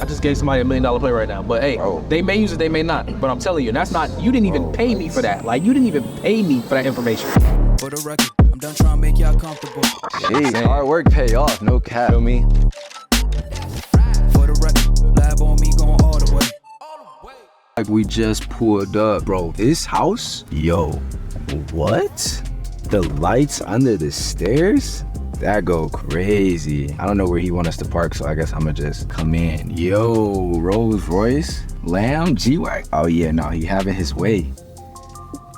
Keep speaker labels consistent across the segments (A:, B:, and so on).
A: just gave somebody $1 million play right now. But hey, they may use it, they may not. But I'm telling you, that's not, you didn't even pay me for that. Like, you didn't even pay me for that information.
B: For the record, I'm done trying to make y'all comfortable.
C: Jeez, hard work pay off, no cap.
A: Feel me?
B: For the record, lab on me going all the way.
C: Like we just pulled up, bro. This house, yo, what? The lights under the stairs? That go crazy. I don't know where he want us to park, so I guess I'ma just come in. Yo, Rolls Royce, Lamb, G-Wagon. Oh yeah, no, he having his way.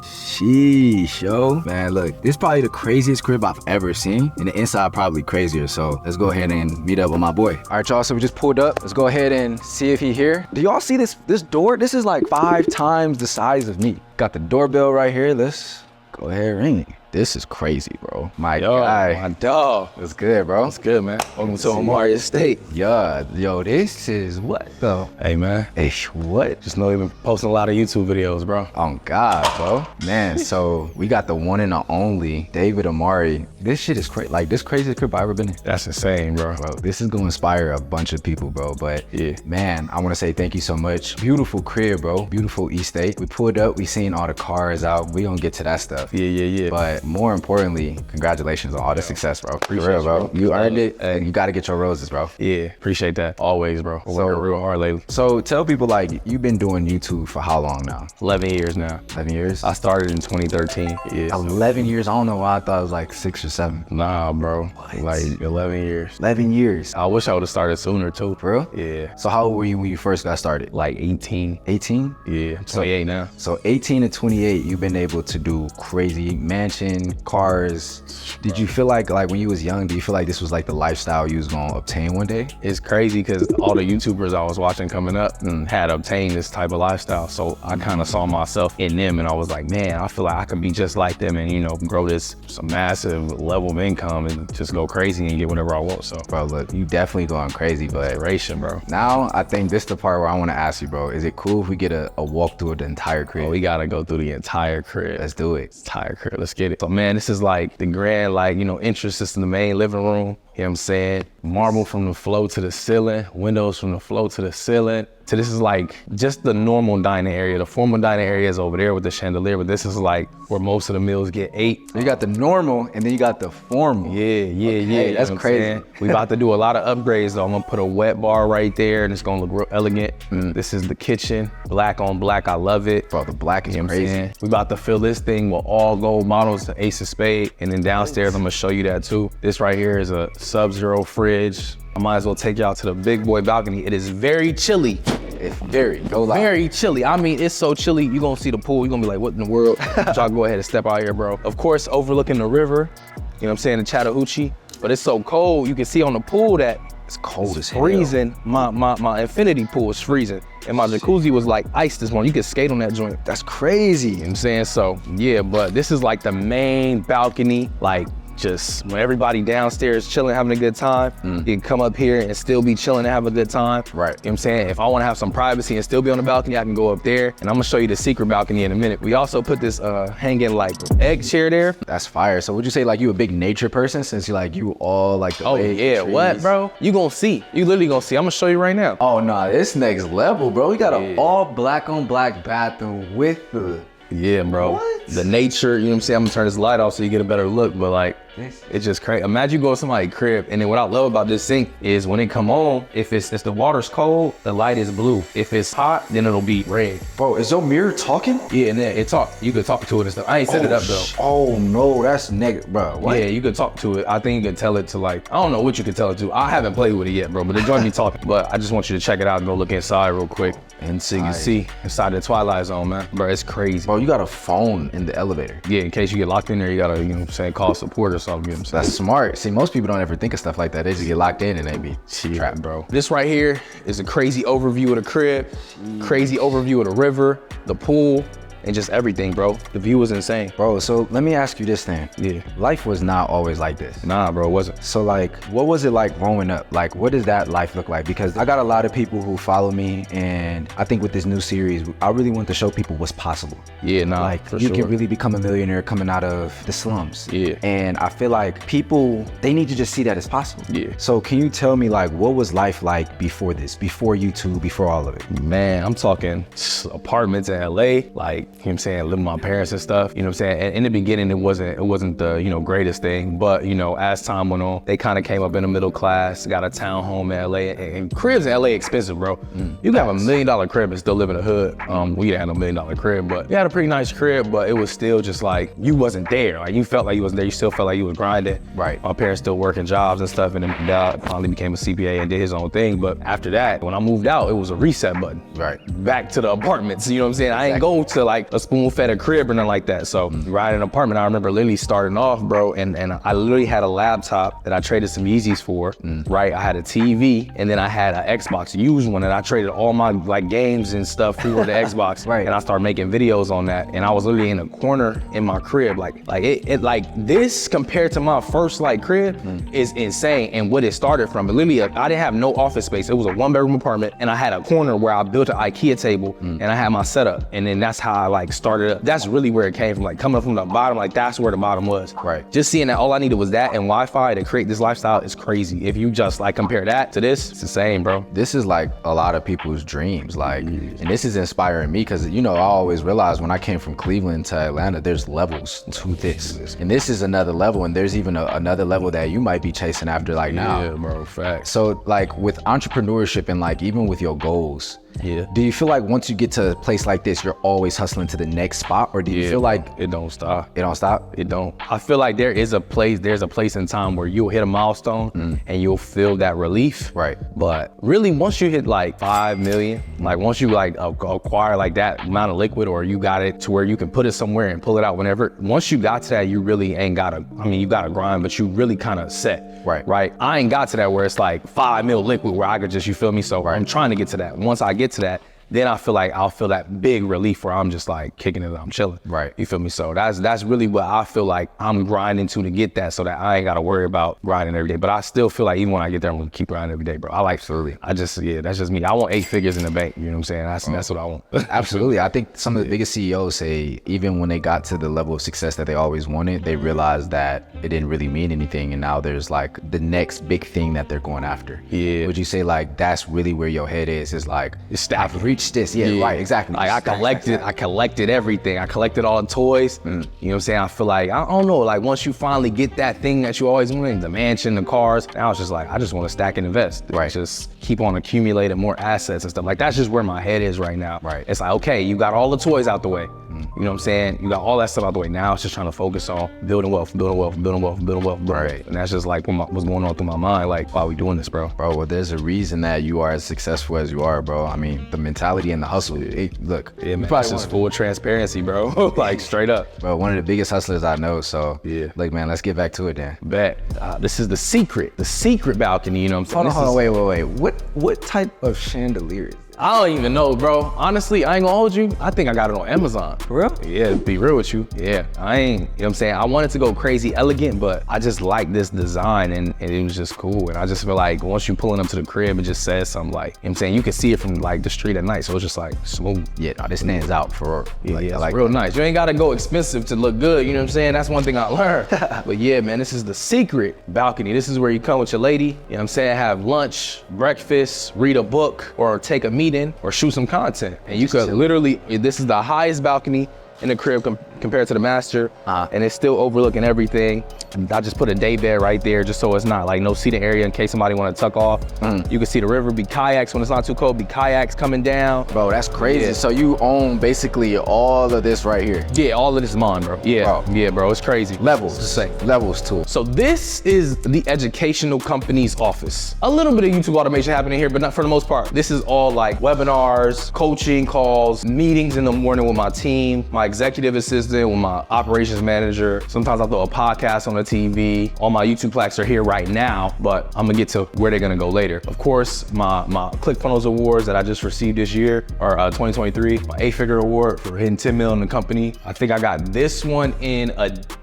C: Sheesh, yo. Man, look, this is probably the craziest crib I've ever seen, and the inside probably crazier, so let's go ahead and meet up with my boy. All right, y'all, so we just pulled up. Let's go ahead and see if he here. Do y'all see this door? This is like 5 times the size of me. Got the doorbell right here. Let's go ahead and ring it. This is crazy, bro. My guy.
A: My dog.
C: What's good, bro?
A: That's good, man. Welcome to Omari Estate.
C: Yeah, yo, this is what, though?
A: Hey, man.
C: Hey, what?
A: Just know you've been posting a lot of YouTube videos, bro.
C: Oh, God, bro. Man, so we got the one and the only David Omari. This shit is crazy. Like, this craziest crib I've ever been in.
A: That's insane, bro.
C: Bro, this is gonna inspire a bunch of people, bro. But
A: yeah,
C: man, I wanna say thank you so much. Beautiful crib, bro. Beautiful estate. We pulled up, we seen all the cars out. We gonna get to that stuff.
A: Yeah.
C: But more importantly, congratulations on all the success, bro.
A: Appreciate
C: For real, bro. You earned it,
A: Hey.
C: and you gotta get your roses, bro.
A: Yeah, appreciate that. Always, bro. We're working real hard lately.
C: So tell people, like, you've been doing YouTube for how long now?
A: 11 years now.
C: 11 years?
A: I started in 2013. Yeah.
C: 11 years? I don't know why I thought it was like 6 or 7.
A: Nah, bro.
C: What?
A: Like 11 years.
C: 11 years.
A: I wish I would have started sooner too.
C: For real?
A: Yeah.
C: So how old were you when you first got started?
A: Like 18.
C: 18?
A: Yeah. I'm 28 now.
C: So 18 to 28, you've been able to do crazy mansion, cars. Did you feel like when you was young, do you feel like this was like the lifestyle you was gonna obtain one day?
A: It's crazy because all the YouTubers I was watching coming up had obtained this type of lifestyle. So I kind of saw myself in them and I was like, man, I feel like I could be just like them and, you know, grow this some massive level of income and just go crazy and get whatever I want. So,
C: Bro, look, you definitely going crazy, but
A: inspiration, bro.
C: now I think this is the part where I want to ask you, bro. Is it cool if we get a walk through the entire crib?
A: Oh, we gotta go through the entire crib.
C: Let's do it.
A: Entire crib. Let's get it. So, man, this is like the grand, like, you know, entrance system, the main living room. You know what I'm saying? Marble from the floor to the ceiling, windows from the floor to the ceiling. So this is like just the normal dining area. The formal dining area is over there with the chandelier, but this is like where most of the meals get ate.
C: You got the normal and then you got the formal.
A: Yeah.
C: That's crazy.
A: We about to do a lot of upgrades though. I'm gonna put a wet bar right there and it's gonna look real elegant. This is the kitchen, black on black, I love it.
C: Bro, the black is
A: You know what I'm
C: crazy.
A: saying? We about to fill this thing with all gold models, the Ace of Spades. And then downstairs, I'm gonna show you that too. This right here is a Sub-Zero fridge. I might as well take y'all to the big boy balcony. It is very chilly.
C: It's very, go loud.
A: Very chilly. I mean, it's so chilly, you're gonna see the pool, you're gonna be like, what in the world? Y'all go ahead and step out here, bro. Of course, overlooking the river, you know what I'm saying, the Chattahoochee. But it's so cold, you can see on the pool that
C: It's cold as hell.
A: freezing. My infinity pool is freezing. And my jacuzzi was like ice this morning. You could skate on that joint.
C: That's crazy.
A: You know what I'm saying? So yeah, but this is like the main balcony, like just when everybody downstairs chilling, having a good time, you can come up here and still be chilling and have a good time.
C: Right.
A: You know what I'm saying? If I wanna have some privacy and still be on the balcony, I can go up there. And I'm gonna show you the secret balcony in a minute. We also put this hanging like egg chair there.
C: That's fire. So would you say like you a big nature person since you all like the
A: Oh
C: big
A: yeah, what,
C: trees?
A: bro? You gonna see. You literally gonna see. I'm gonna show you right now.
C: Oh no, this next level, bro. We got an
A: Yeah.
C: all black on black bathroom with the
A: Yeah, bro.
C: What?
A: The nature, you know what I'm saying? I'm gonna turn this light off so you get a better look, but like, it's just crazy. Imagine you go to somebody's crib, and then what I love about this sink is when it come on, if the water's cold, the light is blue. If it's hot, then it'll be red.
C: Bro, is your mirror talking?
A: Yeah, and then you could talk to it and stuff. I ain't set it up though.
C: Oh no, that's negative, bro. What?
A: Yeah, you could talk to it. I think you could tell it to like, I don't know what you could tell it to. I haven't played with it yet, bro, but it joined me talking. But I just want you to check it out and go look inside real quick. And so you can see inside the Twilight Zone, man. Bro, it's crazy.
C: Bro, you got a phone in the elevator.
A: Yeah, in case you get locked in there, you gotta, you know what I'm saying, call support or something. You know what I'm saying?
C: That's smart. See, most people don't ever think of stuff like that. They just get locked in and they be trapped, bro.
A: This right here is a crazy overview of the crib, crazy overview of the river, the pool. and just everything, bro. The view was insane.
C: Bro, so let me ask you this thing.
A: Yeah.
C: Life was not always like this.
A: Nah, bro, it wasn't.
C: So like, what was it like growing up? Like, what does that life look like? Because I got a lot of people who follow me, and I think with this new series, I really want to show people what's possible.
A: Yeah, nah,
C: Like,
A: for
C: you
A: sure.
C: can really become a millionaire coming out of the slums.
A: Yeah.
C: And I feel like people, they need to just see that it's possible.
A: Yeah.
C: So can you tell me, like, what was life like before this, before YouTube, before all of it?
A: Man, I'm talking apartments in LA, like, you know what I'm saying, living with my parents and stuff, you know what I'm saying? And in the beginning, it wasn't the, you know, greatest thing, but, you know, as time went on, they kind of came up in the middle class, got a townhome in LA, and cribs in LA expensive, bro. You can have $1 million crib and still live in the hood. We didn't have no $1 million crib, but we had a pretty nice crib, but it was still just like, you wasn't there. Like, you felt like you wasn't there, you still felt like you was grinding.
C: Right.
A: My parents still working jobs and stuff, and then my dad finally became a CPA and did his own thing, but after that, when I moved out, it was a reset button.
C: Right.
A: Back to the apartments, you know what I'm saying? I ain't go to like a spoon-fed crib or nothing like that. So riding an apartment, I remember literally starting off, bro, and I literally had a laptop that I traded some Yeezys for, right? I had a TV, and then I had an Xbox, used one, and I traded all my like games and stuff for the Xbox.
C: Right.
A: And I started making videos on that, and I was literally in a corner in my crib, like it like this compared to my first like crib is insane. And what it started from, but literally, I didn't have no office space. It was a 1-bedroom apartment, and I had a corner where I built an IKEA table, and I had my setup, and then that's how I like started up. That's really where it came from, like coming from the bottom, like that's where the bottom was.
C: Right.
A: Just seeing that all I needed was that and Wi-Fi to create this lifestyle is crazy. If you just like compare that to this, it's the same, bro.
C: This is like a lot of people's dreams, like, and this is inspiring me because, you know, I always realized when I came from Cleveland to Atlanta, there's levels to this. And this is another level, and there's even another level that you might be chasing after like now.
A: Yeah, bro, facts.
C: So like with entrepreneurship and like even with your goals,
A: Yeah.
C: do you feel like once you get to a place like this, you're always hustling to the next spot, or do you feel like
A: it don't stop?
C: it don't stop?
A: It don't. I feel like there's a place in time where you'll hit a milestone and you'll feel that relief.
C: Right.
A: But really, once you hit like 5 million, like once you like acquire like that amount of liquid, or you got it to where you can put it somewhere and pull it out whenever, once you got to that, you really ain't gotta, I mean, you gotta grind, but you really kind of set.
C: Right.
A: Right. I ain't got to that where it's like 5 mil liquid where I could just, you feel me? So I'm trying to get to that. Once I get to that, then I feel like I'll feel that big relief where I'm just like kicking it, I'm chilling.
C: Right.
A: You feel me? So that's really what I feel like I'm grinding to get that, so that I ain't gotta worry about grinding every day. But I still feel like even when I get there, I'm gonna keep grinding every day, bro. I like,
C: Absolutely.
A: I just, yeah, that's just me. I want 8 figures in the bank, you know what I'm saying? That's what I want.
C: Absolutely. I think some of the biggest CEOs say even when they got to the level of success that they always wanted, they realized that it didn't really mean anything, and now there's like the next big thing that they're going after.
A: Yeah.
C: Would you say like that's really where your head is like,
A: It's stacking.
C: I've reached this? Yeah, right, exactly.
A: Like I collected everything. I collected all the toys. You know what I'm saying? I feel like, I don't know, like once you finally get that thing that you always wanted, the mansion, the cars, now it's just like, I just want to stack and invest.
C: Right.
A: Just keep on accumulating more assets and stuff. Like that's just where my head is right now.
C: Right.
A: It's like, okay, you got all the toys out the way. You know what I'm saying? You got all that stuff out the way. Now it's just trying to focus on building wealth.
C: Right.
A: And that's just like what's going on through my mind. Like, why are we doing this, bro?
C: Bro, well, there's a reason that you are as successful as you are, bro. I mean, the mentality and the hustle. Look,
A: Yeah, man. That's just full transparency, bro. Like straight up.
C: bro, one of the biggest hustlers I know. So,
A: Yeah.
C: look, man, let's get back to it then.
A: Bet. This is the secret balcony, you know what I'm saying?
C: Hold on, wait. What type of chandelier is it?
A: I don't even know, bro. Honestly, I ain't gonna hold you. I think I got it on Amazon.
C: For real?
A: Yeah, to be real with you. Yeah, I ain't, you know what I'm saying? I wanted to go crazy elegant, but I just like this design and it was just cool. And I just feel like once you pulling up to the crib, it just says something like, you know what I'm saying? You can see it from like the street at night. So it's just like smooth.
C: Yeah, no, this stands out for
A: Yeah,
C: like,
A: yeah,
C: I
A: it's
C: like
A: real nice. You ain't gotta go expensive to look good, you know what I'm saying? That's one thing I learned. But yeah, man, this is the secret balcony. This is where you come with your lady, you know what I'm saying? Have lunch, breakfast, read a book, or take a meeting, or shoot some content. And you could literally, this is the highest balcony in the crib compared to the master, and it's still overlooking everything. I just put a day bed right there just so it's not like no seating area in case somebody want to tuck off. You can see the river, be kayaks when it's not too cold, be kayaks coming down.
C: Bro, that's crazy.
A: Yeah.
C: So you own basically all of this right here.
A: Yeah, all of this is mine, bro. Yeah,
C: Bro.
A: yeah, bro, it's crazy.
C: Levels.
A: It's the same.
C: Levels too.
A: So this is the educational company's office. A little bit of YouTube automation happening here, but not for the most part. This is all like webinars, coaching calls, meetings in the morning with my team, my executive assistant, with my operations manager. Sometimes I throw a podcast on the TV. All my YouTube plaques are here right now, but I'm gonna get to where they're gonna go later. Of course, my ClickFunnels awards that I just received this year, or 2023, my 8-figure award for hitting 10 mil in the company. I think I got this one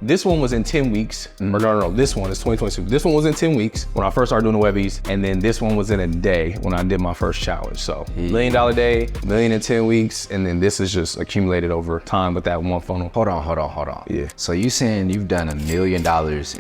A: this one was in 10 weeks. Or no, this one is 2022. This one was in 10 weeks when I first started doing the Webbies, and then this one was in a day when I did my first challenge. So $1 million day, $1 million in 10 weeks, and then this is just accumulated over time with that one funnel.
C: Hold on.
A: Yeah.
C: So you saying you've done $1 million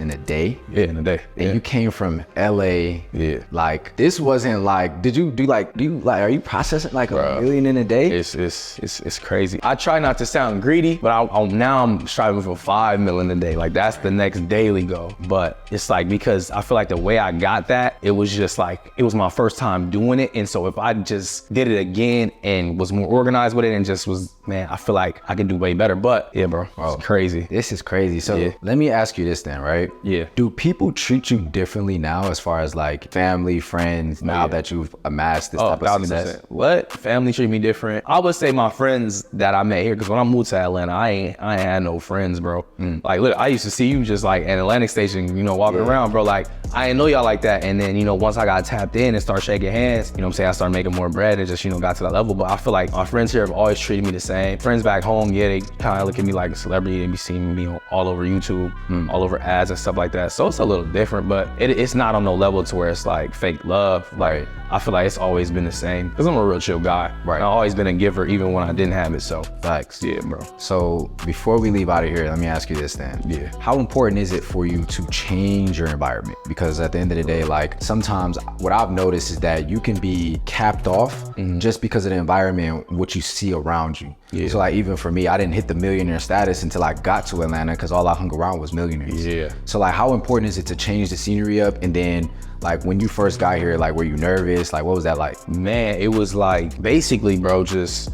C: in a day?
A: Yeah, in a day.
C: And you came from LA.
A: Yeah.
C: Like, this wasn't like, are you processing like $1 million in a day?
A: It's crazy. I try not to sound greedy, but now I'm striving for 5 mil in a day. Like, that's the next daily goal. But it's like, because I feel like the way I got that, it was just like, it was my first time doing it. And so if I just did it again and was more organized with it and just was, man, I feel like I can do way better. But yeah, bro, it's crazy.
C: This is crazy. So let me ask you this then, right?
A: Yeah.
C: Do people treat you differently now as far as like family, friends, now that you've amassed this type of success?
A: What? Family treat me different. I would say my friends that I met here, because when I moved to Atlanta, I ain't had no friends, bro. Like, look, I used to see you just like at Atlantic Station, walking around, bro. Like, I didn't know y'all like that. And then, once I got tapped in and started shaking hands, what I'm saying, I started making more bread and just, got to that level. But I feel like my friends here have always treated me the same. Friends back home, they kind of look at me like a celebrity. They be seeing me all over YouTube, all over ads and stuff like that. So it's a little different, but it's not on no level to where it's like fake love. Like, I feel like it's always been the same because I'm a real chill guy. Right. I've always been a giver even when I didn't have it. So
C: facts.
A: Yeah, bro.
C: So before we leave out of here, let me ask you this then.
A: Yeah.
C: How important is it for you to change your environment? Because at the end of the day, like, sometimes what I've noticed is that you can be capped off just because of the environment, what you see around you. Yeah. So like, even for me, I didn't hit the millionaire status until I got to Atlanta because all I hung around was millionaires. Yeah. So like, how important is it to change the scenery up? And then like, when you first got here, like, were you nervous? Like, what was that like?
A: Man, it was like, basically, bro,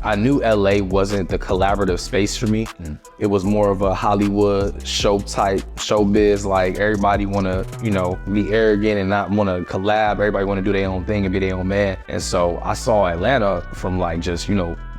A: I knew LA wasn't the collaborative space for me. It was more of a Hollywood show type, showbiz. Like, everybody wanna, be arrogant and not wanna collab. Everybody wanna do their own thing and be their own man. And so I saw Atlanta from like, just,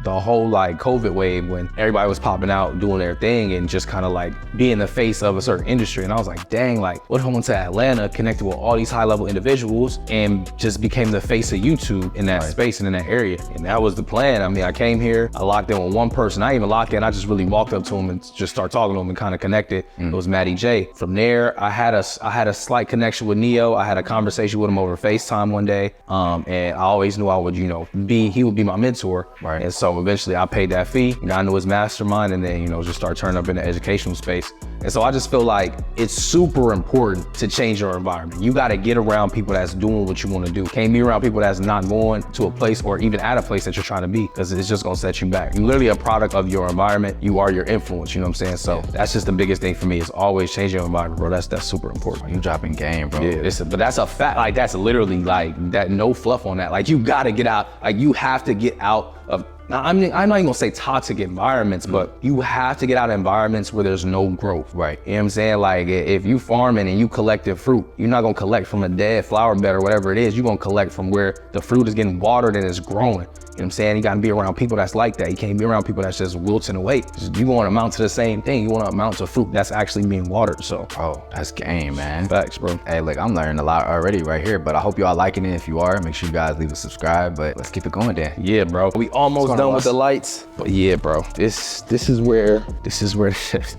A: the whole like COVID wave when everybody was popping out doing their thing and just kind of like being the face of a certain industry. And I was like, dang, like, what if I went to Atlanta, connected with all these high level individuals and just became the face of YouTube in that space and in that area? And that was the plan. I mean, I came here, I locked in with one person. I didn't even lock in, I just really walked up to him and just started talking to him and kind of connected. It was Matty J. From there, I had a slight connection with Neo. I had a conversation with him over FaceTime one day. And I always knew I would, he would be my mentor. Right. And so eventually I paid that fee, got into his mastermind, and then, just start turning up in the educational space. And so I just feel like it's super important to change your environment. You gotta get around people that's doing what you wanna do. Can't be around people that's not going to a place or even at a place that you're trying to be, because it's just gonna set you back. You're literally a product of your environment. You are your influence, you know what I'm saying? So that's just the biggest thing for me, is always change your environment, bro. That's super important.
C: You dropping game, bro.
A: Yeah, but that's a fact. Like, that's literally like that, no fluff on that. Like, you gotta get out. Like, you have to get out of, I'm not even gonna say toxic environments, but you have to get out of environments where there's no growth. Right. You know what I'm saying? Like, if you farming and you collecting fruit, you're not gonna collect from a dead flower bed or whatever it is. You're gonna collect from where the fruit is getting watered and it's growing. You know what I'm saying? You gotta be around people that's like that. You can't be around people that's just wilting away. You wanna amount to the same thing. You wanna amount to fruit that's actually being watered, so.
C: Oh, that's game, man.
A: Facts, bro.
C: Hey, look, I'm learning a lot already right here, but I hope y'all liking it. If you are, make sure you guys leave a subscribe, but let's keep it going then.
A: Yeah, bro. We almost done with the lights, but yeah, bro. This is where the shit.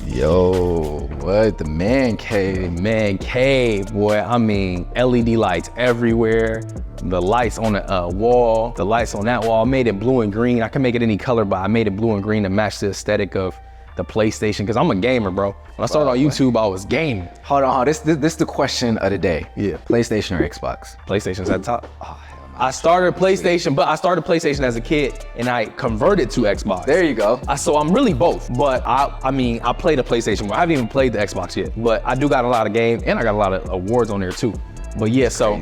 C: Yo, what? The man cave.
A: Man cave, boy. I mean, LED lights everywhere. The lights on the wall, the lights on that wall. I made it blue and green. I can make it any color, but I made it blue and green to match the aesthetic of the PlayStation, because I'm a gamer, bro. When I started on YouTube, I was gaming.
C: Hold on, this is the question of the day.
A: Yeah.
C: PlayStation or Xbox?
A: PlayStation's at the top. Oh, I started PlayStation, but I started PlayStation as a kid and I converted to Xbox.
C: There you go.
A: So I'm really both, but I mean, I played a PlayStation. I haven't even played the Xbox yet, but I do got a lot of games and I got a lot of awards on there too. But yeah, so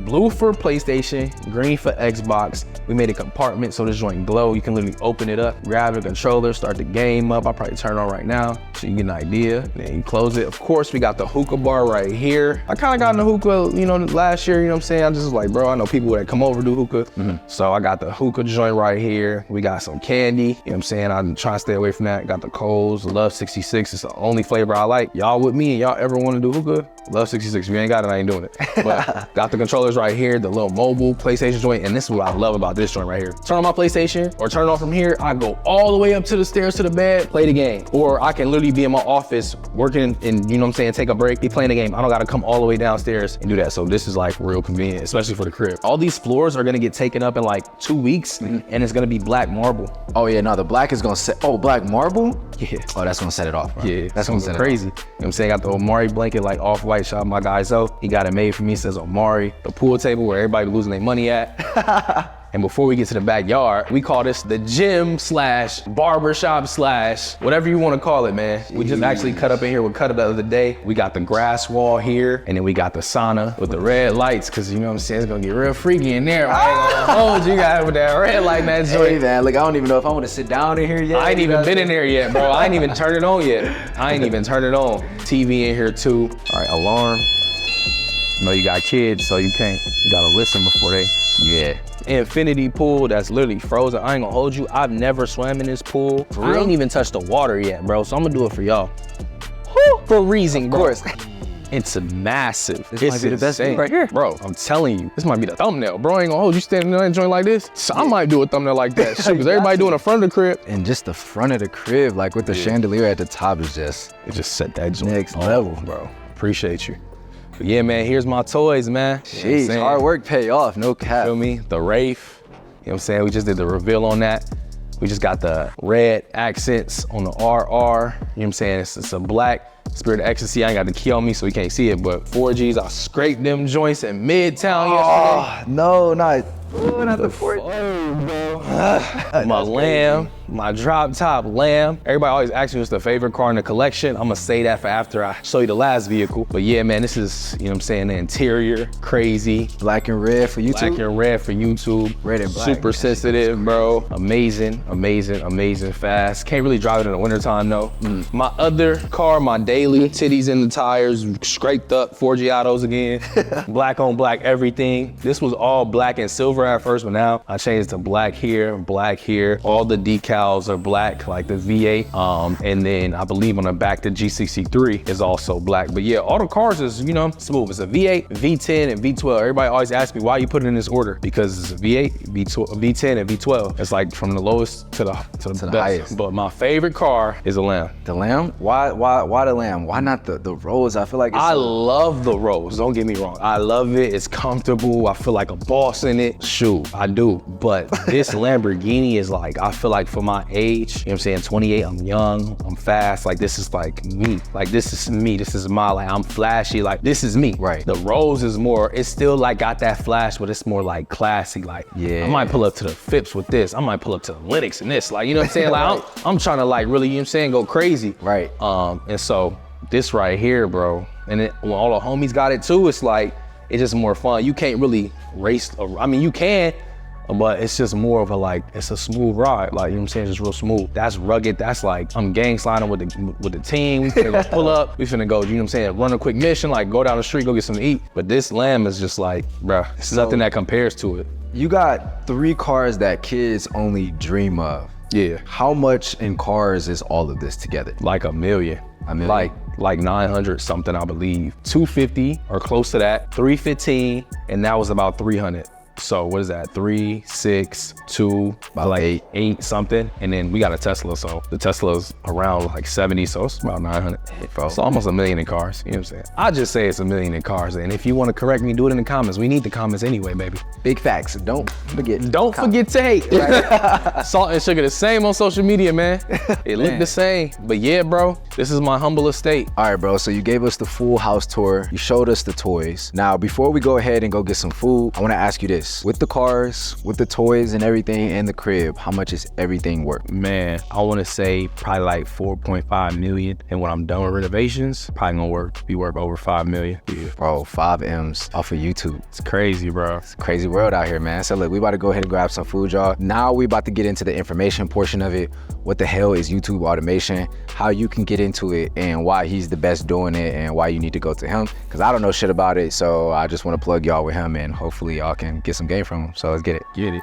A: blue for PlayStation, green for Xbox. We made a compartment so this joint glow. You can literally open it up, grab the controller, start the game up. I'll probably turn it on right now so you get an idea. Then you close it. Of course, we got the hookah bar right here. I kind of got in the hookah, you know, last year, you know what I'm saying? I just was like, bro, I know people that come over do hookah. So I got the hookah joint right here. We got some candy, you know what I'm saying? I'm trying to stay away from that. Got the Coles, Love 66. It's the only flavor I like. Y'all with me and y'all ever want to do hookah? Love 66. If you ain't got it, I ain't doing it. But got the controllers right here, the little mobile PlayStation joint, and this is what I love about this joint right here. Turn on my PlayStation or turn it on from here, I go all the way up to the stairs to the bed, play the game. Or I can literally be in my office working and, you know what I'm saying, take a break, be playing the game. I don't gotta come all the way downstairs and do that. So this is like real convenient, especially for the crib. All these floors are gonna get taken up in like 2 weeks and it's gonna be black marble.
C: Oh yeah, no, the black is gonna set, oh, black marble?
A: Yeah.
C: Oh, that's gonna set it off, bro.
A: Yeah,
C: That's gonna set
A: crazy.
C: it off.
A: You know what I'm saying? Got the Omari blanket, like off-white, shot my guy So. He got it made for me, says Omari. The pool table where everybody losing their money at. And before we get to the backyard, we call this the gym / barbershop / whatever you want to call it, man. We just actually cut up in here. We cut it the other day. We got the grass wall here, and then we got the sauna with the red lights, because you know what I'm saying, it's gonna get real freaky in there. I ain't gonna hold you guys with that red light, man.
C: Hey man, like I don't even know if I want to sit down in here yet.
A: I ain't even been in there yet, bro. I ain't even turned it on yet. I ain't even turned it on. TV in here too. All right, alarm. You know you got kids, so you gotta listen before they.
C: Yeah.
A: Infinity pool that's literally frozen. I ain't gonna hold you. I've never swam in this pool.
C: For
A: I
C: real?
A: ain't even touched the water yet, bro. So I'm gonna do it for y'all. For a reason, bro.
C: Of course.
A: It's massive.
C: This
A: It's
C: might be the best thing
A: insane.
C: right here.
A: Bro, I'm telling you, this might be the thumbnail. Bro, I ain't gonna hold you standing in that joint like this. So I might do a thumbnail like that. Shoot, because everybody doing the front of the crib.
C: And just the front of the crib, like with the chandelier at the top is just
A: It just set that joint
C: next
A: off,
C: level.
A: bro. Appreciate you. But yeah, man, here's my toys, man. You know what I'm
C: Jeez,
A: saying?
C: hard work pay off, no cap.
A: Feel me? The Wraith. You know what I'm saying? We just did the reveal on that. We just got the red accents on the RR. You know what I'm saying? It's a black Spirit of Ecstasy. I ain't got the key on me, so we can't see it, but 4Gs, I scraped them joints in Midtown yesterday.
C: No, not the fourth.
A: My Lamb, my drop top Lamb. Everybody always asks me what's the favorite car in the collection. I'm gonna say that for after I show you the last vehicle. But yeah, man, this is, you know what I'm saying, the interior, crazy.
C: Black and red for YouTube.
A: Black and red for YouTube.
C: Red and black.
A: Super sensitive, bro. Amazing, amazing, amazing fast. Can't really drive it in the wintertime, though. My other car, my daily, titties in the tires, scraped up, 4G autos again. Black on black, everything. This was all black and silver at first, but now I changed to black here, black here. All the decals are black, like the V8. And then I believe on the back, the G63 is also black. But yeah, all the cars is, you know, smooth. It's a V8, V10, and V12. Everybody always asks me why you put it in this order, because it's a V8, V10, and V12. It's like from the lowest to the best.
C: highest.
A: But my favorite car is a Lamb.
C: The Lamb? Why the Lamb? Why not the Rose? I feel like it's
A: I love the Rose, don't get me wrong. I love it, it's comfortable. I feel like a boss in it. Shoot, I do. But this Lamborghini is like, I feel like for my age, you know what I'm saying, 28, I'm young, I'm fast. Like this is like me. Like this is me, this is my, like I'm flashy, like this is me.
C: Right.
A: The Rose is more, it's still like got that flash, but it's more like classy. Like
C: Yeah.
A: I might pull up to the Phipps with this. I might pull up to the Linux and this. Like, you know what I'm saying? Like I'm trying to like really, you know what I'm saying, go crazy.
C: Right.
A: And so this right here, bro, and when all the homies got it too, it's like, it's just more fun. You can't really race, I mean, you can, but it's just more of a like, it's a smooth ride. Like, you know what I'm saying, just real smooth. That's rugged, that's like, I'm gang sliding with the team. We finna go pull up, we finna go, you know what I'm saying, run a quick mission, like go down the street, go get something to eat. But this Lamb is just like, bro, there's nothing that compares to it.
C: You got 3 cars that kids only dream of.
A: Yeah.
C: How much in cars is all of this together?
A: Like a million.
C: A million?
A: Like 900 something, I believe. 250 or close to that, 315, and that was about 300. So what is that? 3, 6, 2,
C: About
A: like 8 something. And then we got a Tesla, so the Tesla's around like 70, so it's about 900. It's almost a million in cars, you know what I'm saying? I just say it's a million in cars, and if you want to correct me, do it in the comments. We need the comments anyway, baby.
C: Big facts. Don't forget.
A: Don't forget to hate. Right? Salt and sugar the same on social media, man. It looked the same. But yeah, bro, this is my humble estate.
C: All right, bro, so you gave us the full house tour. You showed us the toys. Now, before we go ahead and go get some food, I want to ask you this. first, with the cars, with the toys and everything, and the crib, how much is everything worth?
A: Man, I want to say probably like 4.5 million. And when I'm done with renovations, probably gonna be worth over 5 million. Yeah.
C: Bro, 5 M's off of YouTube.
A: It's crazy, bro.
C: It's a crazy world out here, man. So look, we about to go ahead and grab some food, y'all. Now we about to get into the information portion of it. What the hell is YouTube automation? How you can get into it and why he's the best doing it and why you need to go to him. Cause I don't know shit about it. So I just want to plug y'all with him and hopefully y'all can get some game from him. So let's get it.
A: Get it.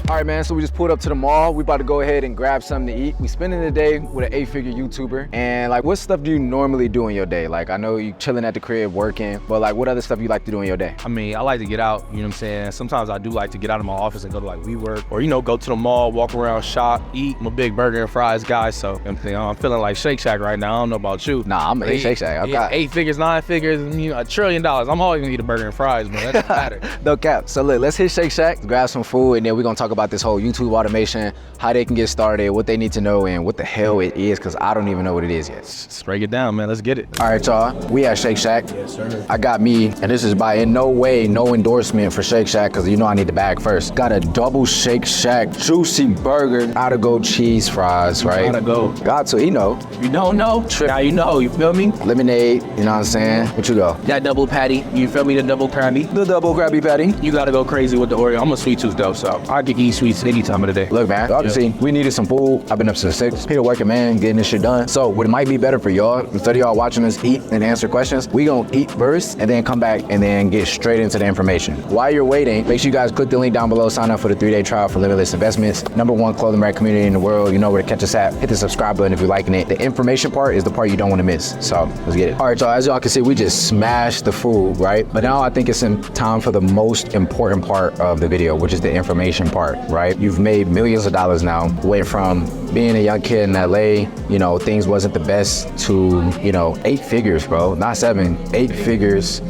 C: All right, man, so we just pulled up to the mall. We about to go ahead and grab something to eat. We spending the day with an 8-figure YouTuber. And like, what stuff do you normally do in your day? Like, I know you chilling at the crib working, but like, what other stuff you like to do in your day?
A: I mean, I like to get out, you know what I'm saying? Sometimes I do like to get out of my office and go to like WeWork or, you know, go to the mall, walk around, shop, eat. I'm a big burger and fries guy, so I'm feeling like Shake Shack right now. I don't know about you.
C: Nah, I'm a Shake Shack. I've got
A: 8 figures, 9 figures, and, you know, $1 trillion. I'm always gonna eat a burger and fries, man. That doesn't matter.
C: No cap. So look, let's hit Shake Shack, grab some food, and then we're gonna talk about this whole YouTube automation, how they can get started, what they need to know, and what the hell it is, because I don't even know what it is yet.
A: Let's break it down, man. Let's get it.
C: All right, y'all. We at Shake Shack.
A: Yes, sir.
C: I got me, and this is by in no way, no endorsement for Shake Shack, because you know I need the bag first. Got a double Shake Shack juicy burger, gotta go cheese fries, right?
A: Gotta go.
C: Got to, you know.
A: You don't know? Now you know, you feel me?
C: Lemonade, you know what I'm saying? What you go?
A: That double patty, you feel me? The double krabby.
C: The double Krabby Patty.
A: You gotta go crazy with the Oreo. I'm a sweet tooth though, so I can eat sweets any time of the day.
C: Look, man, y'all can see, we needed some food. I've been up since 6. Here working, man, getting this shit done. So what it might be better for y'all, instead of y'all watching us eat and answer questions, we gonna eat first and then come back and then get straight into the information. While you're waiting, make sure you guys click the link down below, sign up for the 3-day trial for Limitless Investments. #1 clothing brand community in the world. You know where to catch us at. Hit the subscribe button if you're liking it. The information part is the part you don't want to miss. So let's get it. All right, y'all, as y'all can see, we just smashed the food, right? But now I think it's in time for the most important part of the video, which is the information part, right? You've made millions of dollars now. Went from being a young kid in LA, you know, things wasn't the best to, you know, 8 figures, bro, not 7, 8 figures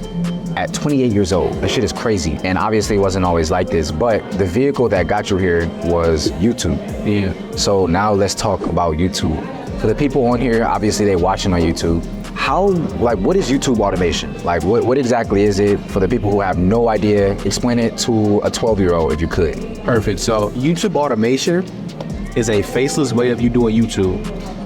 C: at 28 years old. That shit is crazy. And obviously it wasn't always like this, but the vehicle that got you here was YouTube.
A: Yeah.
C: So now let's talk about YouTube. For the people on here, obviously they watching on YouTube. How, like, what is YouTube automation? Like, what exactly is it? For the people who have no idea, explain it to a 12-year-old if you could.
A: Perfect. So YouTube automation is a faceless way of you doing YouTube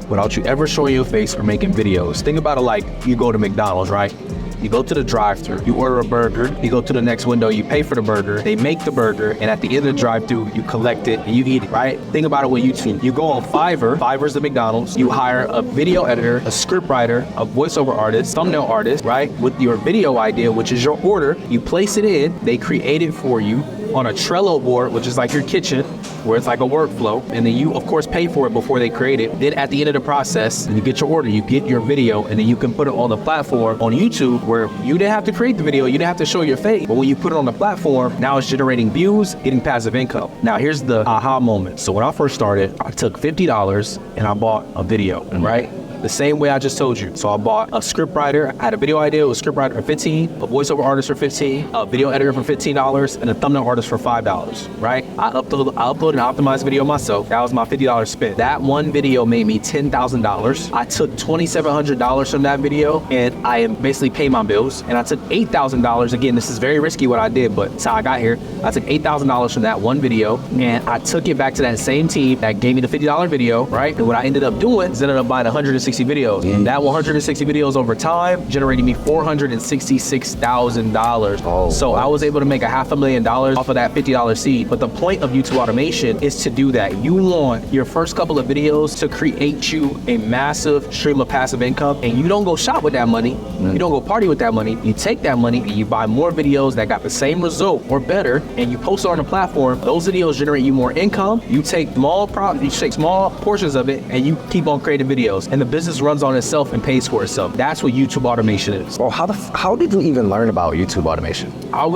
A: without you ever showing your face or making videos. Think about it like you go to McDonald's, right? You go to the drive-thru, you order a burger, you go to the next window, you pay for the burger, they make the burger, and at the end of the drive-thru, you collect it and you eat it, right? Think about it with YouTube. You go on Fiverr, Fiverr's the McDonald's, you hire a video editor, a script writer, a voiceover artist, thumbnail artist, right? With your video idea, which is your order, you place it in, they create it for you on a Trello board, which is like your kitchen, where it's like a workflow, and then you of course pay for it before they create it. Then at the end of the process, you get your order, you get your video, and then you can put it on the platform on YouTube where you didn't have to create the video, you didn't have to show your face, but when you put it on the platform, now it's generating views, getting passive income. Now here's the aha moment. So when I first started, I took $50 and I bought a video, right? The same way I just told you. So I bought a script writer. I had a video idea with a script writer for $15, a voiceover artist for $15, a video editor for $15, and a thumbnail artist for $5, right? I uploaded and optimized the video myself. That was my $50 spent. That one video made me $10,000. I took $2,700 from that video and I am basically paying my bills. And I took $8,000. Again, this is very risky what I did, but it's how I got here. I took $8,000 from that one video and I took it back to that same team that gave me the $50 video, right? And what I ended up doing is ended up buying 160 videos. That 160 videos over time generated me $466,000.
C: Oh.
A: So I was able to make $500,000 off of that $50 seed. But the point of YouTube automation is to do that. You want your first couple of videos to create you a massive stream of passive income, and you don't go shop with that money. You don't go party with that money. You take that money and you buy more videos that got the same result or better, and you post it on the platform. Those videos generate you more income. You take small portions of it and you keep on creating videos, and the business runs on itself and pays for itself. That's what YouTube automation is.
C: Bro, how did you even learn about YouTube automation?
A: I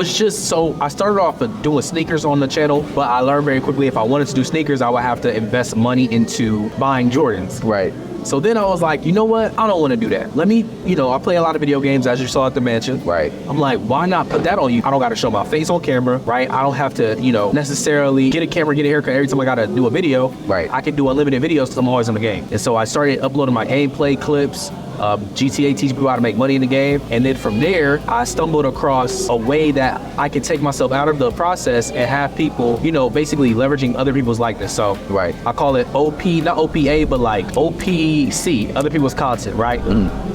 A: started off doing sneakers on the channel, but I learned very quickly if I wanted to do sneakers, I would have to invest money into buying Jordans.
C: Right.
D: So then I was like, you know what? I don't want to do that. Let me, I play a lot of video games, as you saw at the mansion.
C: Right.
D: I'm like, why not put that on you? I don't got to show my face on camera, right? I don't have to, necessarily get a camera, get a haircut every time I got to do a video.
C: Right.
D: I can do unlimited videos because I'm always in the game. And so I started uploading my gameplay clips. GTA teach people how to make money in the game. And then from there, I stumbled across a way that I can take myself out of the process and have people, basically leveraging other people's likeness. So
C: Right.
D: I call it OP, not OPA, but like OPC, other people's content, right?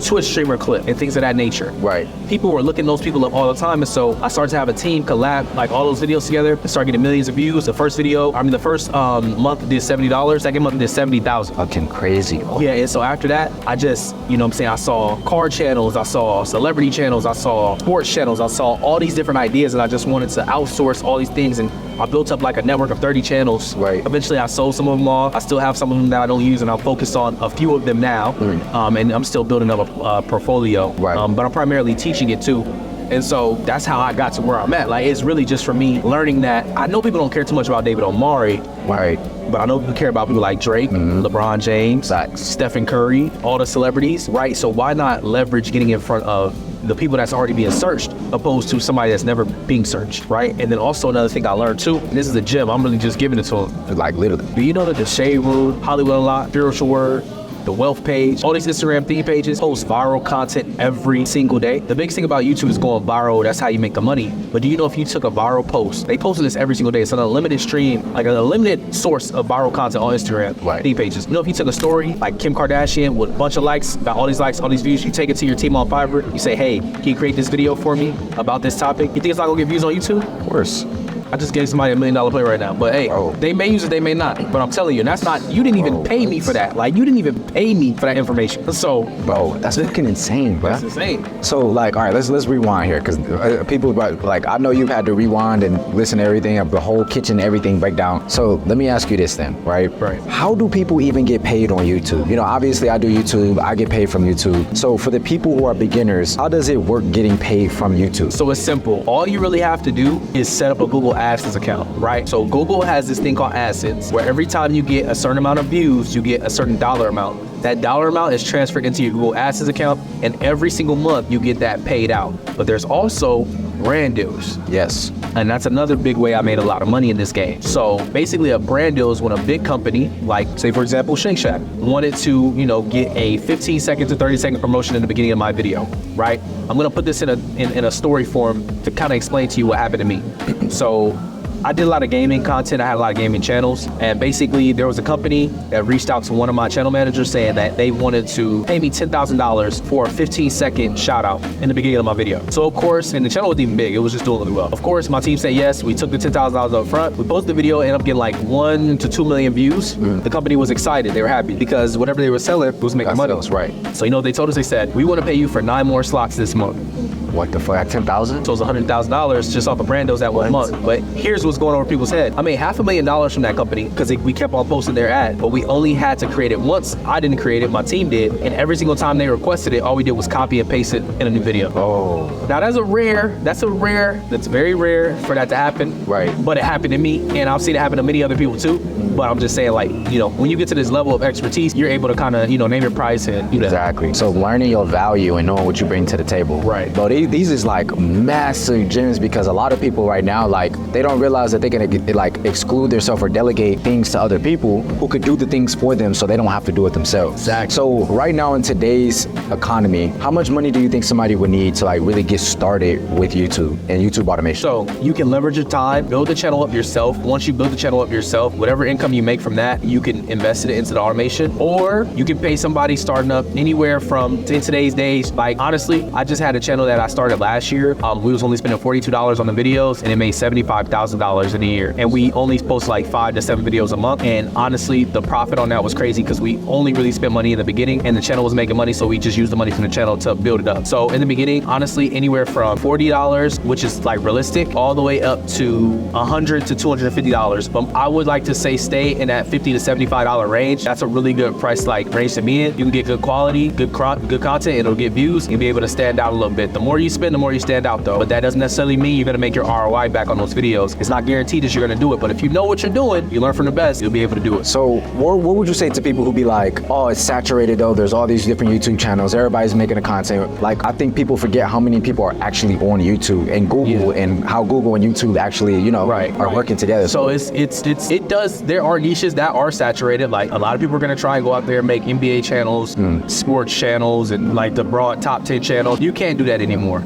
D: Twitch streamer clip and things of that nature.
C: Right.
D: People were looking those people up all the time. And so I started to have a team collab, like all those videos together and start getting millions of views. The first month did $70. Second month did 70,000.
C: Fucking crazy.
D: Yeah, and so after that, I just, I saw car channels, I saw celebrity channels, I saw sports channels, I saw all these different ideas, and I just wanted to outsource all these things, and I built up like a network of 30 channels.
C: Right.
D: Eventually, I sold some of them off. I still have some of them that I don't use, and I'm focused on a few of them now, and I'm still building up a portfolio.
C: Right.
D: But I'm primarily teaching it too. And so that's how I got to where I'm at. Like, it's really just for me learning that I know people don't care too much about David Omari,
C: Right.
D: but I know people care about people like Drake, LeBron James, Stephen Curry, all the celebrities, right? So why not leverage getting in front of the people that's already being searched opposed to somebody that's never being searched, right? And then also another thing I learned too, and this is a gem, I'm really just giving it to them.
C: Like literally.
D: Do you know that the Shade Room, Hollywood Unlocked, Spiritual Word, the Wealth page, all these Instagram theme pages post viral content every single day. The biggest thing about YouTube is going viral. That's how you make the money. But do you know if you took a viral post, they posted this every single day. It's an unlimited stream, like an unlimited source of viral content on Instagram theme pages. You know, if you took a story like Kim Kardashian with a bunch of likes, got all these likes, all these views, you take it to your team on Fiverr, you say, hey, can you create this video for me about this topic? You think it's not gonna get views on YouTube?
C: Of course.
D: I just gave somebody $1 million play right now, but hey, they may use it, they may not. But I'm telling you, and that's not, you didn't even pay me for that. Like, you didn't even pay me for that information. So,
C: Bro, that's fucking insane, bro.
D: that's insane.
C: So like, all right, let's rewind here, because people like, I know you've had to rewind and listen to everything of the whole kitchen, everything breakdown. So let me ask you this then, right?
D: Right.
C: How do people even get paid on YouTube? Obviously I do YouTube, I get paid from YouTube. So for the people who are beginners, how does it work getting paid from YouTube?
D: So it's simple. All you really have to do is set up a Google AdSense account, right? So Google has this thing called AdSense, where every time you get a certain amount of views, you get a certain dollar amount. That dollar amount is transferred into your Google AdSense account, and every single month you get that paid out. But there's also brand deals.
C: Yes.
D: And that's another big way I made a lot of money in this game. So basically a brand deal is when a big company, like say for example, Shake Shack, wanted to, get a 15 second to 30-second promotion in the beginning of my video, right? I'm gonna put this in a story form to kind of explain to you what happened to me. So I did a lot of gaming content. I had a lot of gaming channels, and basically there was a company that reached out to one of my channel managers saying that they wanted to pay me $10,000 for a 15-second shout out in the beginning of my video. So of course, and the channel wasn't even big, it was just doing really well. Of course, my team said yes. We took the $10,000 up front. We posted the video, ended up getting like 1 to 2 million views. The company was excited. They were happy because whatever they were selling was making money.
C: That's right.
D: So what they told us? They said, we want to pay you for 9 more slots this month.
C: What the fuck, 10,000?
D: So it's $100,000 just off of brand deals that one month. But here's what's going over people's head. I made $500,000 from that company because we kept on posting their ad, but we only had to create it once. I didn't create it, my team did. And every single time they requested it, all we did was copy and paste it in a new video.
C: Oh.
D: Now that's very rare for that to happen.
C: Right.
D: But it happened to me, and I've seen it happen to many other people too. But I'm just saying, like, when you get to this level of expertise, you're able to kind of, name your price and do that.
C: Exactly. So learning your value and knowing what you bring to the table.
D: Right.
C: But these is like massive gems, because a lot of people right now, like, they don't realize that they're gonna exclude themselves or delegate things to other people who could do the things for them so they don't have to do it themselves.
D: Exactly.
C: So right now in today's economy, how much money do you think somebody would need to really get started with YouTube and YouTube automation?
D: So you can leverage your time, build the channel up yourself. Once you build the channel up yourself, whatever income you make from that, you can invest it into the automation, or you can pay somebody starting up anywhere from, in today's days, like honestly, I just had a channel that I started last year. We was only spending $42 on the videos, and it made $75,000 in a year. And we only post like 5 to 7 videos a month. And honestly, the profit on that was crazy because we only really spent money in the beginning, and the channel was making money, so we just used the money from the channel to build it up. So in the beginning, honestly, anywhere from $40, which is like realistic, all the way up to $100 to $250. But I would like to say stay in that $50 to $75 range. That's a really good price range to be in. You can get good quality, good content, it'll get views, you'll be able to stand out a little bit. The more you spend, the more you stand out though. But that doesn't necessarily mean you're gonna make your ROI back on those videos. It's not guaranteed that you're gonna do it, but if you know what you're doing, you learn from the best, you'll be able to do it.
C: So what would you say to people who be like, oh, it's saturated though, there's all these different YouTube channels, everybody's making a content. Like, I think people forget how many people are actually on YouTube and Google and how Google and YouTube actually, you know, are working together.
D: So there are niches that are saturated. Like a lot of people are gonna try and go out there and make NBA channels, sports channels, and like the broad top 10 channels. You can't do that anymore.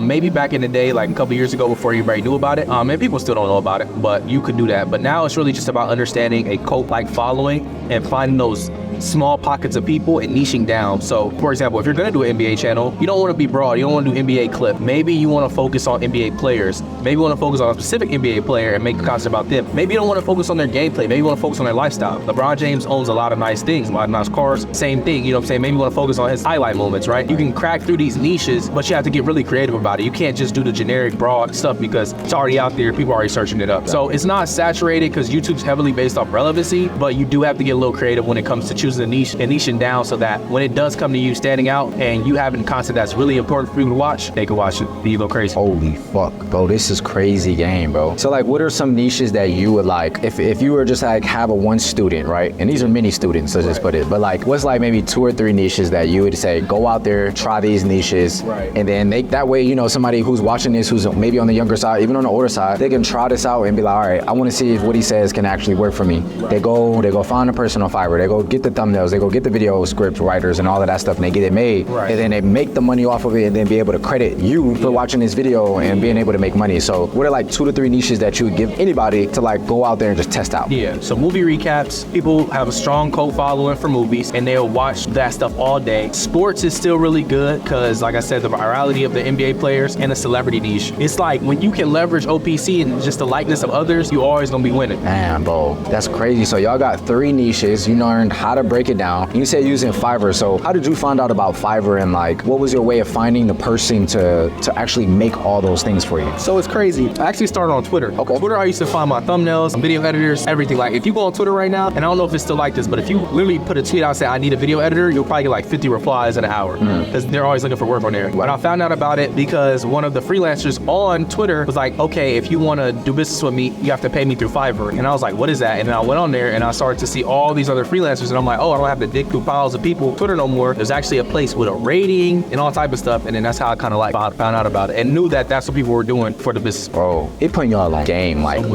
D: Maybe back in the day, like a couple years ago before everybody knew about it, and people still don't know about it, but you could do that. But now it's really just about understanding a cult-like following and finding those small pockets of people and niching down. So for example, if you're gonna do an NBA channel, you don't wanna be broad, you don't wanna do NBA clip. Maybe you wanna focus on NBA players. Maybe you wanna focus on a specific NBA player and make a content about them. Maybe you don't wanna focus on their gameplay, maybe you wanna focus on their lifestyle. LeBron James owns a lot of nice things, a lot of nice cars, same thing, you know what I'm saying? Maybe you wanna focus on his highlight moments, right? You can crack through these niches, but you have to get really creative about it. You can't just do the generic broad stuff because it's already out there, people are already searching it up. So it's not saturated because YouTube's heavily based off relevancy, but you do have to get a little creative when it comes to choosing a niche and niching down so that when it does come to you standing out and you having content that's really important for people to watch, they can watch it. You go crazy.
C: Holy fuck, bro, this is crazy game, bro. So like, what are some niches that you would like, if you were just like have a one student, right? And these are mini students, let's just put it, but like, what's like maybe 2 or 3 niches that you would say, go out there, try these niches, and then that way, you know, somebody who's watching this, who's maybe on the younger side, even on the older side, they can try this out and be like, all right, I want to see if what he says can actually work for me. They go find a person on Fiverr, they go get the thumbnails, they go get the video script writers and all of that stuff, and they get it made, and then they make the money off of it, and then be able to credit you for watching this video and being able to make money. So what are like 2 to 3 niches that you would give anybody to like go out there and just test out?
D: Yeah, so movie recaps, people have a strong cult following for movies and they'll watch that stuff all day. Sports is still really good because like I said, the virality of the NBA players and the celebrity niche. It's like when you can leverage OPC and just the likeness of others, you always gonna be winning.
C: Man, bro, that's crazy. So y'all got 3 niches, you learned how to break it down. You said using Fiverr, so how did you find out about Fiverr and like, what was your way of finding the person to actually make all those things for you?
D: So it's crazy. I actually started on Twitter.
C: Okay.
D: Twitter, I used to find my thumbnails, video editors, everything. Like if you go on Twitter right now, and I don't know if it's still like this, but if you literally put a tweet out and say, I need a video editor, you'll probably get like 50 replies in an hour because they're always looking for work on there. But I found out about it because one of the freelancers on Twitter was like, okay, if you want to do business with me, you have to pay me through Fiverr. And I was like, what is that? And then I went on there and I started to see all these other freelancers and I'm like, oh, I don't have to dig through piles of people Twitter no more. There's actually a place with a rating and all type of stuff. And then that's how I kind of like found out about it and knew that that's what people were doing for the business.
C: Bro, it putting y'all on game, like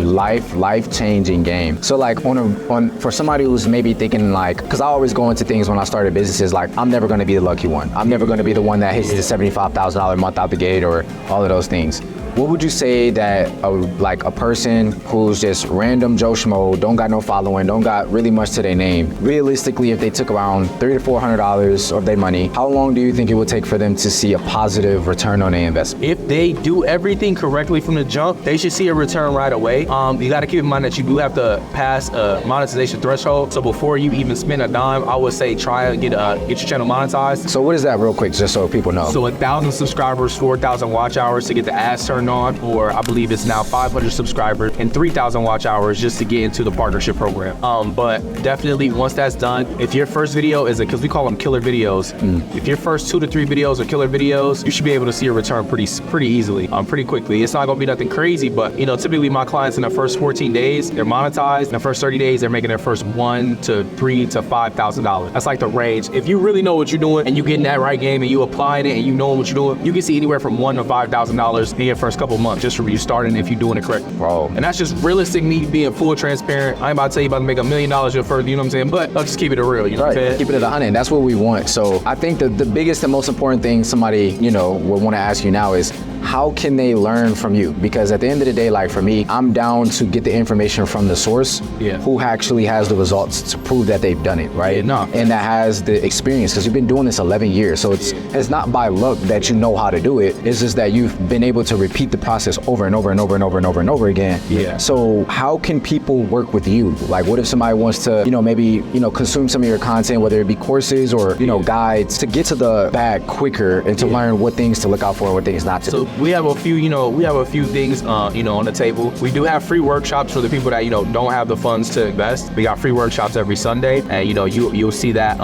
C: life-changing game. So like for somebody who's maybe thinking like, cause I always go into things when I started businesses like, I'm never gonna be the lucky one. I'm never gonna be the one that hits the $75,000 a month out the gate or all of those things. What would you say that a person who's just random Joe Schmo, don't got no following, don't got really much to their name, realistically, if they took around $300 to $400 of their money, how long do you think it would take for them to see a positive return on their investment?
D: If they do everything correctly from the jump, they should see a return right away. You gotta keep in mind that you do have to pass a monetization threshold. So before you even spend a dime, I would say try and get your channel monetized.
C: So what is that real quick, just so people know?
D: So 1,000 subscribers, 4,000 watch hours to get the ads turned on, or I believe it's now 500 subscribers and 3,000 watch hours just to get into the partnership program. But definitely once that's done, if your first video is because we call them killer videos, if your first 2 to 3 videos are killer videos, you should be able to see a return pretty easily, pretty quickly. It's not gonna be nothing crazy, but you know, typically my clients in the first 14 days, they're monetized. In the first 30 days, they're making their first $1,000 to $3,000 to $5,000. That's like the range. If you really know what you're doing and you get in that right game and you applying it and you know what you're doing, you can see anywhere from $1,000 to $5,000 in your first couple months just from you starting if you're doing it correctly.
C: Bro.
D: And that's just realistic, me being full transparent. I ain't about to tell you about to make $1 million your first, you know what I'm saying? But I'll just keep it real, you know what I'm saying?
C: Keep it at 100, that's what we want. So I think the biggest and most important thing somebody, you know, would want to ask you now is, how can they learn from you? Because at the end of the day, like for me, I'm down to get the information from the source who actually has the results to prove that they've done it, right? And that has the experience, because you've been doing this 11 years. So it's not by luck that you know how to do it. It's just that you've been able to repeat repeat the process over and over and over and over and over and over again.
D: Yeah.
C: So how can people work with you? Like, what if somebody wants to, maybe, consume some of your content, whether it be courses or, guides, to get to the bag quicker and to learn what things to look out for and what things not to do?
D: So we have a few, things, on the table. We do have free workshops for the people that, don't have the funds to invest. We got free workshops every Sunday, and, you'll see that,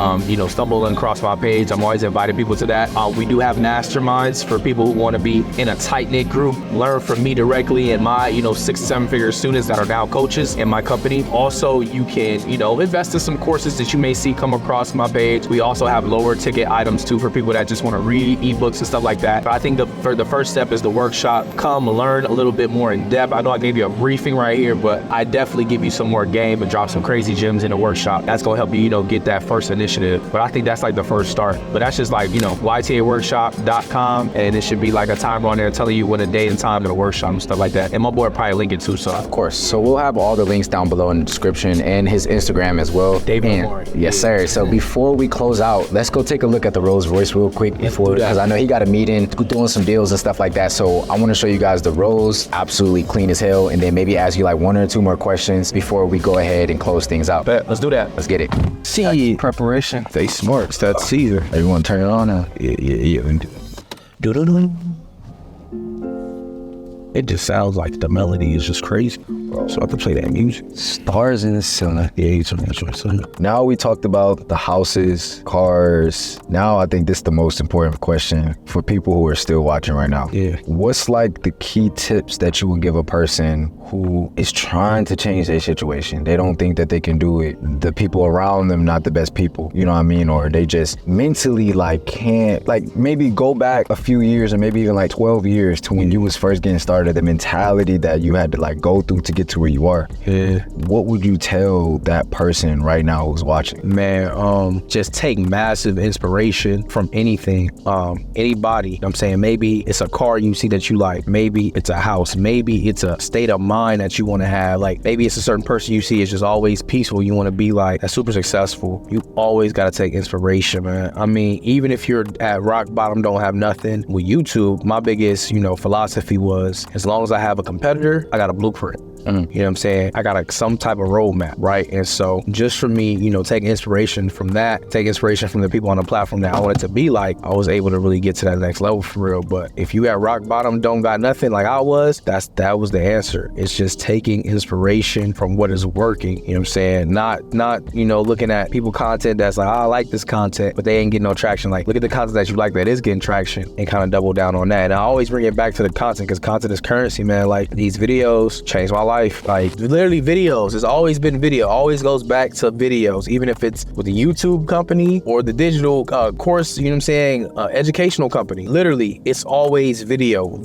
D: stumbling across my page. I'm always inviting people to that. We do have masterminds for people who want to be in a tight-knit group, learn from me directly and my, 6 to 7 figure students that are now coaches in my company. Also, you can, invest in some courses that you may see come across my page. We also have lower ticket items too for people that just want to read ebooks and stuff like that. But I think the first step is the workshop. Come learn a little bit more in depth. I know I gave you a briefing right here, but I definitely give you some more game and drop some crazy gems in the workshop. That's gonna help you, get that first initiative. But I think that's like the first start. But that's just like, ytaworkshop.com, and it should be like a timer on there telling you when the date and time of the workshop and stuff like that. And my boy will probably link it too, so.
C: Of course. So we'll have all the links down below in the description and his Instagram as well.
D: David Omari.
C: Yes, sir. So before we close out, let's go take a look at the Rolls Royce real quick because I know he got a meeting, doing some deals and stuff like that. So I want to show you guys the Rolls, absolutely clean as hell, and then maybe ask you like 1 or 2 more questions before we go ahead and close things out.
D: Bet, let's do that.
C: Let's get it.
A: See, preparation. They smart. That's Caesar.
C: Hey, you want to turn it on now?
A: Yeah. It just sounds like the melody is just crazy. So I can play that music.
C: Stars in the ceiling.
A: Yeah, you told me that.
C: Now we talked about the houses, cars. Now I think this is the most important question for people who are still watching right now.
A: Yeah.
C: What's like the key tips that you would give a person who is trying to change their situation? They don't think that they can do it. The people around them, not the best people, you know what I mean? Or they just mentally like can't, like maybe go back a few years or maybe even like 12 years to when you was first getting started, the mentality that you had to like go through to get to where you are.
A: Yeah.
C: What would you tell that person right now who's watching?
A: Man, just take massive inspiration from anything, anybody. You know what I'm saying? Maybe it's a car you see that you like. Maybe it's a house. Maybe it's a state of mind that you want to have. Like maybe it's a certain person you see is just always peaceful. You want to be like that's super successful. You always got to take inspiration, man. I mean, even if you're at rock bottom, don't have nothing with YouTube, my biggest, philosophy was as long as I have a competitor, I got a blueprint. You know what I'm saying? I got some type of roadmap, right? And so just for me, taking inspiration from that, take inspiration from the people on the platform that I wanted to be like, I was able to really get to that next level for real. But if you at rock bottom, don't got nothing like I was, that was the answer. It's just taking inspiration from what is working, you know what I'm saying? Not looking at people content that's like, I like this content, but they ain't getting no traction. Like look at the content that you like that is getting traction and kind of double down on that. And I always bring it back to the content because content is currency, man. Like these videos changed my life. Like literally videos, it's always been video, always goes back to videos, even if it's with the YouTube company or the digital course, educational company. Literally, it's always video. And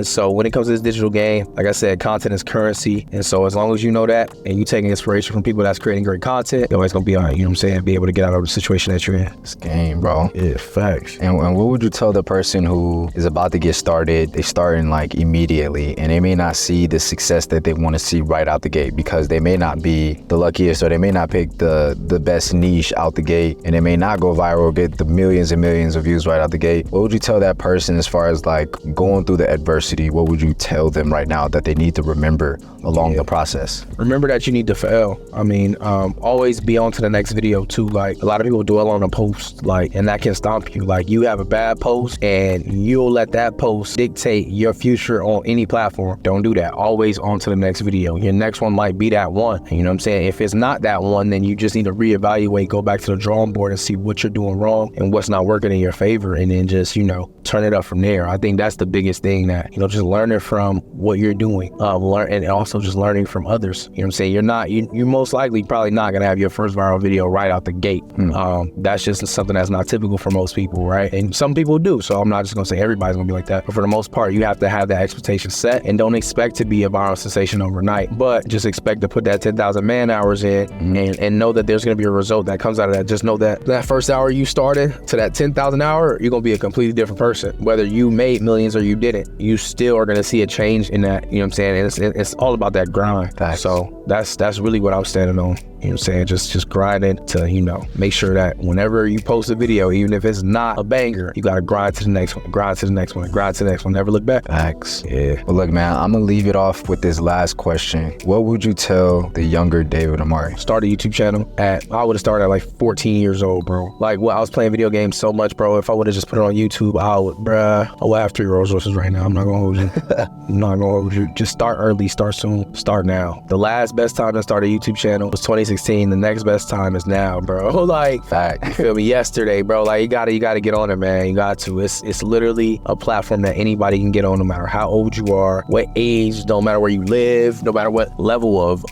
A: so when it comes to this digital game, like I said, content is currency. And so as long as you know that and you taking inspiration from people that's creating great content, you're always gonna be all right, be able to get out of the situation that you're in.
C: It's game, bro.
A: Yeah, facts.
C: And what would you tell the person who is about to get started? They starting like immediately and they may not see the success that they want to see right out the gate because they may not be the luckiest or they may not pick the best niche out the gate and they may not go viral, get the millions and millions of views right out the gate. What would you tell that person as far as like going through the adversity? What would you tell them right now that they need to remember along the process?
A: Remember that you need to fail. I mean, always be on to the next video too. Like a lot of people dwell on a post, like, and that can stomp you. Like you have a bad post and you'll let that post dictate your future on any platform. Don't do that. Always on to the next video. Your next one might be that one. You know what I'm saying? If it's not that one, then you just need to reevaluate, go back to the drawing board and see what you're doing wrong and what's not working in your favor. And then just, turn it up from there. I think that's the biggest thing that, just learning from what you're doing, and also just learning from others. You know what I'm saying? You're most likely probably not going to have your first viral video right out the gate. That's just something that's not typical for most people, right? And some people do. So I'm not just going to say everybody's going to be like that. But for the most part, you have to have that expectation set and don't expect to be a viral sensation overnight, but just expect to put that 10,000 man hours in and know that there's going to be a result that comes out of that. Just know that first hour you started to that 10,000 hour, you're going to be a completely different person. Whether you made millions or you didn't, you still are going to see a change in that. You know what I'm saying? It's all about that grind.
C: Facts.
A: So that's really what I'm standing on. You know what I'm saying? Just grinding to, you know, make sure that whenever you post a video, even if it's not a banger, you gotta grind to the next one, grind to the next one, grind to the next one, never look back.
C: Facts.
A: Yeah.
C: Well, look, man, I'm gonna leave it off with this last question. What would you tell the younger David Omari?
A: Start a YouTube channel I would have started at like 14 years old, bro. Like, I was playing video games so much, bro. If I would have just put it on YouTube, I would have 3 Rolls Royces right now. I'm not gonna hold you. I'm not gonna hold you. Just start early, start soon, start now. The last best time to start a YouTube channel was 2016. The next best time is now, bro. Like,
C: Fact.
A: you feel me? Yesterday, bro. Like, you gotta get on it, man. You got to. It's literally a platform that anybody can get on, no matter how old you are, what age, no matter where you live, no matter what level of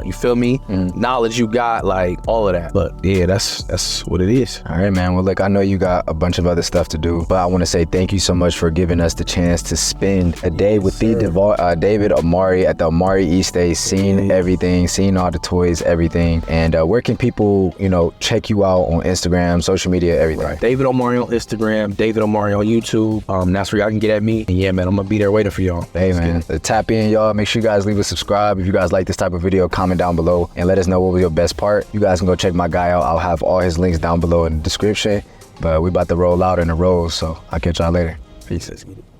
A: you feel me, knowledge you got, like all of that. But yeah, that's what it is.
C: All right, man. Well, look, I know you got a bunch of other stuff to do, but I want to say thank you so much for giving us the chance to spend a day with David Omari at the Omari East Day, seeing everything, seeing all the toys, everything. And where can people, you know, check you out on Instagram, social media, everything?
A: Right. David Omari on Instagram, David Omari on YouTube. That's where y'all can get at me. And yeah, man, I'm gonna be there waiting for y'all.
C: Hey, man, tap in, y'all. Make sure you guys leave a subscribe. If you guys like this type of video, comment down below and let us know what was your best part. You guys can go check my guy out. I'll have all his links down below in the description. But we about to roll out in a row, so I'll catch y'all later.
A: Peace.